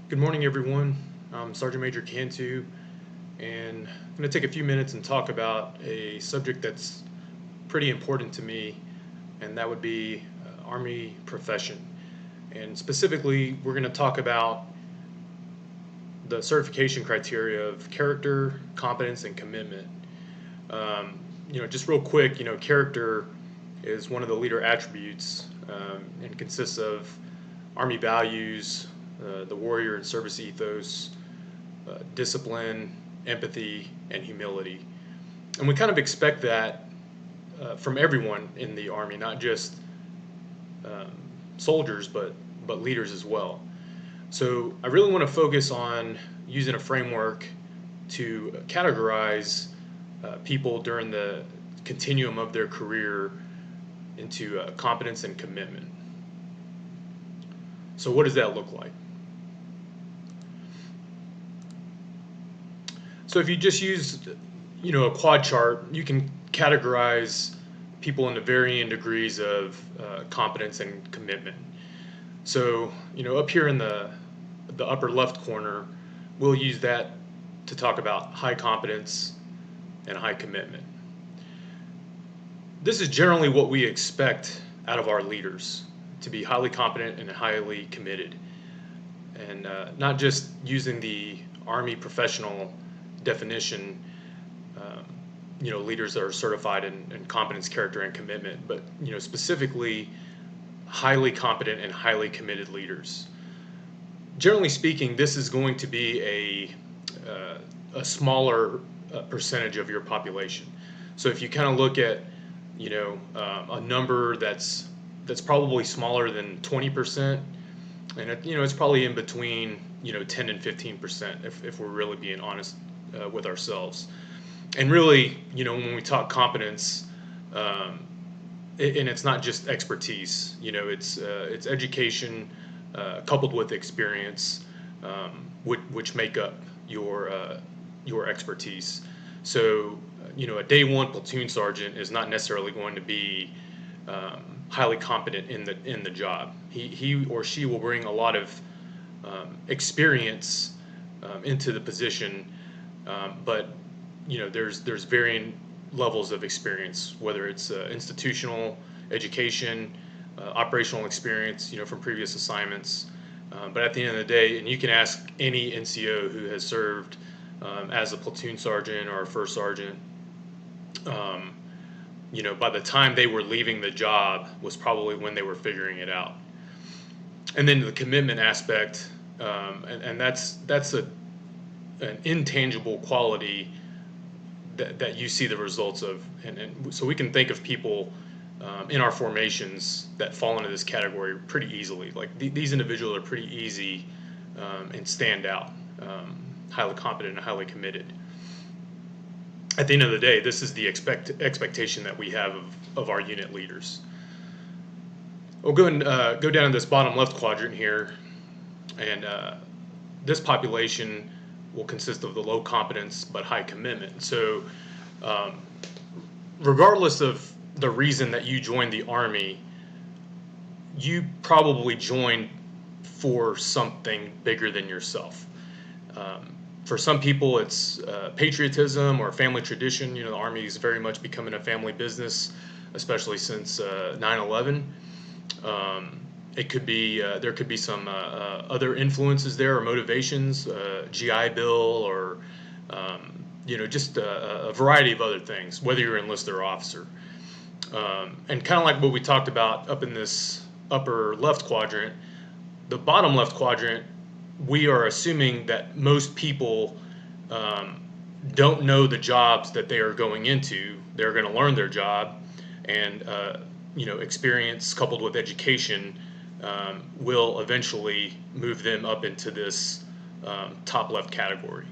Good morning, everyone. I'm Sergeant Major Cantu, and I'm going to take a few minutes and talk about a subject that's pretty important to me, and that would be Army profession. And specifically, we're going to talk about the certification criteria of character, competence, and commitment. Just real quick, character is one of the leader attributes and consists of Army values, the warrior and service ethos, discipline, empathy, and humility. And we kind of expect that from everyone in the Army, not just um, soldiers, but leaders as well. So I really want to focus on using a framework to categorize people during the continuum of their career into competence and commitment. So what does that look like? So if you just use, a quad chart, you can categorize people into varying degrees of competence and commitment. So, up here in the upper left corner, we'll use that to talk about high competence and high commitment. This is generally what we expect out of our leaders, to be highly competent and highly committed, and not just using the Army professional definition. Um, Leaders that are certified in competence, character, and commitment, but specifically highly competent and highly committed leaders. Generally speaking, this is going to be a smaller percentage of your population. So if you kind of look at a number that's probably smaller than 20%, and it's probably in between 10 and 15% if we're really being honest with ourselves. And really, when we talk competence, and it's not just expertise. It's education coupled with experience, which make up your expertise. So, a day one platoon sergeant is not necessarily going to be highly competent in the job. He or she will bring a lot of experience into the position, but there's varying levels of experience, whether it's institutional education, operational experience, from previous assignments. But at the end of the day, and you can ask any NCO who has served as a platoon sergeant or a first sergeant, um, by the time they were leaving the job was probably when they were figuring it out. And then the commitment aspect, and that's an intangible quality that you see the results of. And so we can think of people in our formations that fall into this category pretty easily. Like these individuals are pretty easy and stand out, highly competent and highly committed. At the end of the day, this is the expectation that we have of our unit leaders. We'll go and go down to this bottom left quadrant here, and this population will consist of the low competence but high commitment. So, um, regardless of the reason that you joined the Army, you probably joined for something bigger than yourself. For some people, it's patriotism or family tradition. The Army is very much becoming a family business, especially since 9/11. It could be there could be some other influences there or motivations, GI Bill, or just a variety of other things, whether you're enlisted or officer. And kind of like what we talked about up in this upper left quadrant, the bottom left quadrant, we are assuming that most people don't know the jobs that they are going into. They're going to learn their job, and experience coupled with education will eventually move them up into this top left category.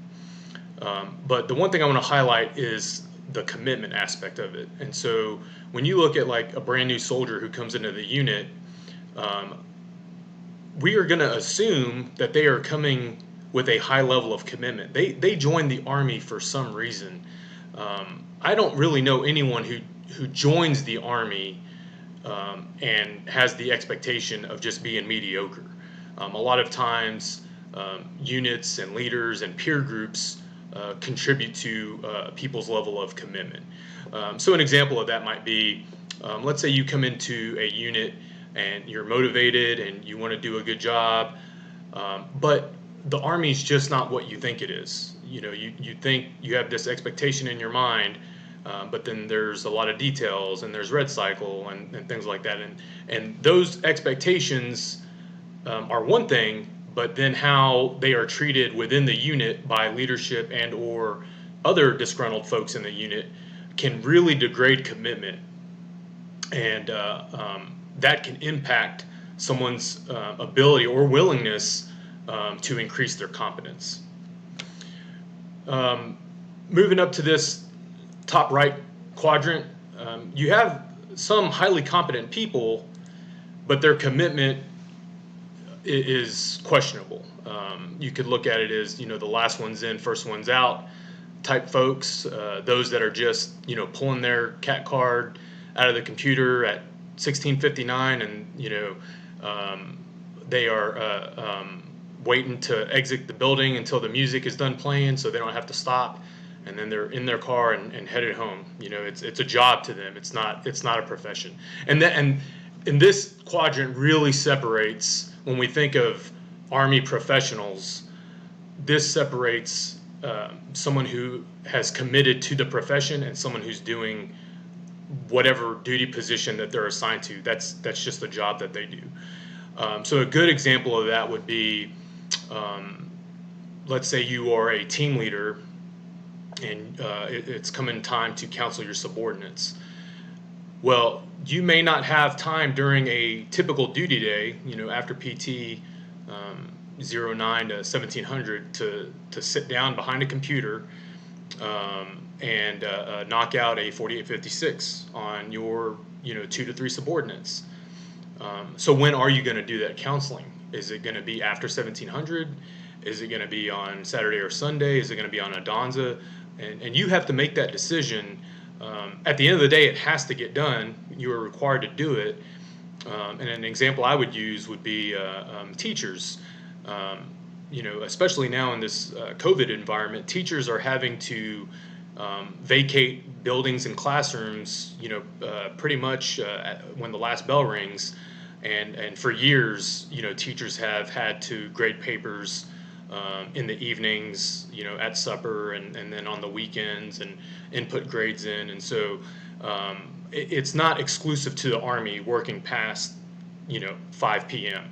But the one thing I want to highlight is the commitment aspect of it. And so when you look at like a brand new soldier who comes into the unit, um, we are going to assume that they are coming with a high level of commitment. They joined the Army for some reason. I don't really know anyone who joins the Army and has the expectation of just being mediocre. A lot of times, units and leaders and peer groups contribute to people's level of commitment. So an example of that might be, let's say you come into a unit and you're motivated and you want to do a good job, but the Army's just not what you think it is. You think you have this expectation in your mind, but then there's a lot of details and there's red cycle and things like that. And those expectations are one thing, but then how they are treated within the unit by leadership and or other disgruntled folks in the unit can really degrade commitment. And that can impact someone's ability or willingness to increase their competence. Moving up to this top right quadrant, you have some highly competent people, but their commitment is questionable. You could look at it as, the last one's in, first one's out type folks, those that are just, pulling their cat card out of the computer at 16:59 and, they are waiting to exit the building until the music is done playing so they don't have to stop, and then they're in their car and headed home. It's a job to them. It's not a profession. And this quadrant really separates, when we think of Army professionals, this separates someone who has committed to the profession and someone who's doing whatever duty position that they're assigned to. That's just the job that they do. So a good example of that would be, let's say you are a team leader and it's coming time to counsel your subordinates. Well, you may not have time during a typical duty day, after PT 09 to 1700 to sit down behind a computer and knock out a 4856 on your 2 to 3 subordinates. So when are you going to do that counseling? Is it going to be after 1700? Is it going to be on Saturday or Sunday? Is it going to be on a Donza? And you have to make that decision. At the end of the day, it has to get done. You are required to do it. And an example I would use would be teachers. Especially now in this COVID environment, teachers are having to vacate buildings and classrooms, pretty much when the last bell rings. And for years, teachers have had to grade papers in the evenings, at supper and then on the weekends and input grades in. And so it's not exclusive to the Army working past, 5 p.m.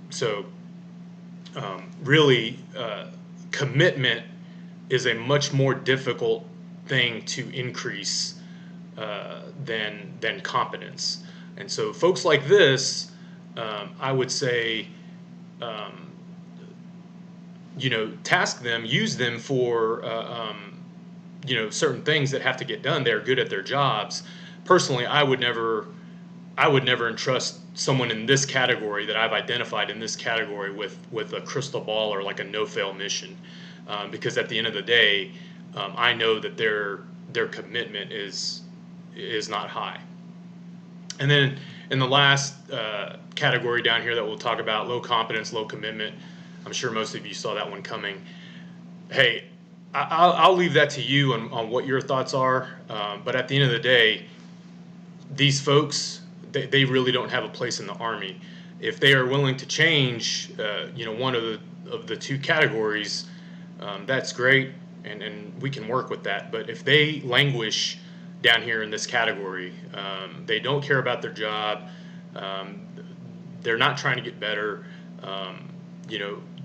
So really, commitment is a much more difficult thing to increase than competence. And so folks like this, I would say, task them, use them for, certain things that have to get done. They're good at their jobs. Personally, I would never entrust someone in this category that I've identified in this category with a crystal ball or like a no-fail mission, because at the end of the day, I know that their commitment is not high. And then in the last category down here that we'll talk about, low competence, low commitment, I'm sure most of you saw that one coming. Hey, I'll leave that to you on what your thoughts are. But at the end of the day, these folks, they really don't have a place in the Army. If they are willing to change, one of the two categories, that's great, and we can work with that. But if they languish down here in this category, they don't care about their job, they're not trying to get better,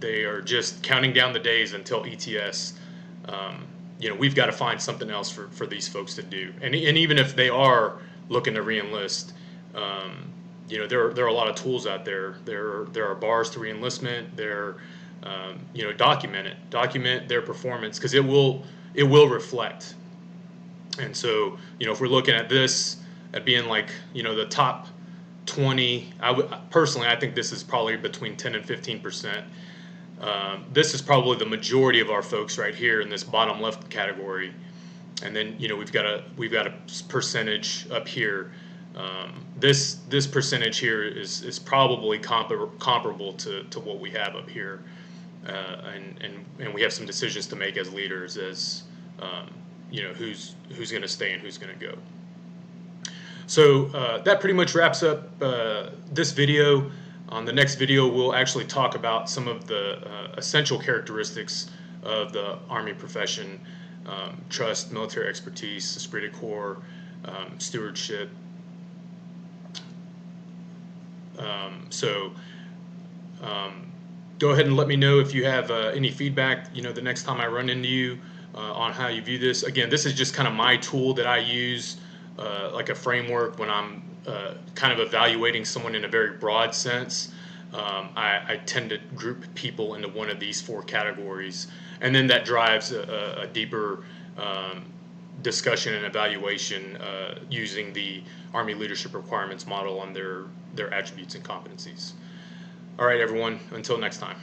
they are just counting down the days until ETS. We've got to find something else for these folks to do. And even if they are looking to re-enlist, there are a lot of tools out there. There are bars to re-enlistment. Document their performance, because it will reflect. And so, if we're looking at this at being like, the top 20, I think this is probably between 10 and 15%. This is probably the majority of our folks right here in this bottom left category. And then, we've got a percentage up here. This percentage here is probably comparable to what we have up here. and we have some decisions to make as leaders, as who's going to stay and who's going to go. So that pretty much wraps up this video. On the next video, we'll actually talk about some of the essential characteristics of the Army profession: trust, military expertise, esprit de corps, stewardship. Go ahead and let me know if you have any feedback, the next time I run into you, on how you view this. Again, this is just kind of my tool that I use, like a framework when I'm kind of evaluating someone in a very broad sense. I tend to group people into one of these 4 categories, and then that drives a deeper discussion and evaluation using the Army Leadership Requirements model on their attributes and competencies. All right, everyone, until next time.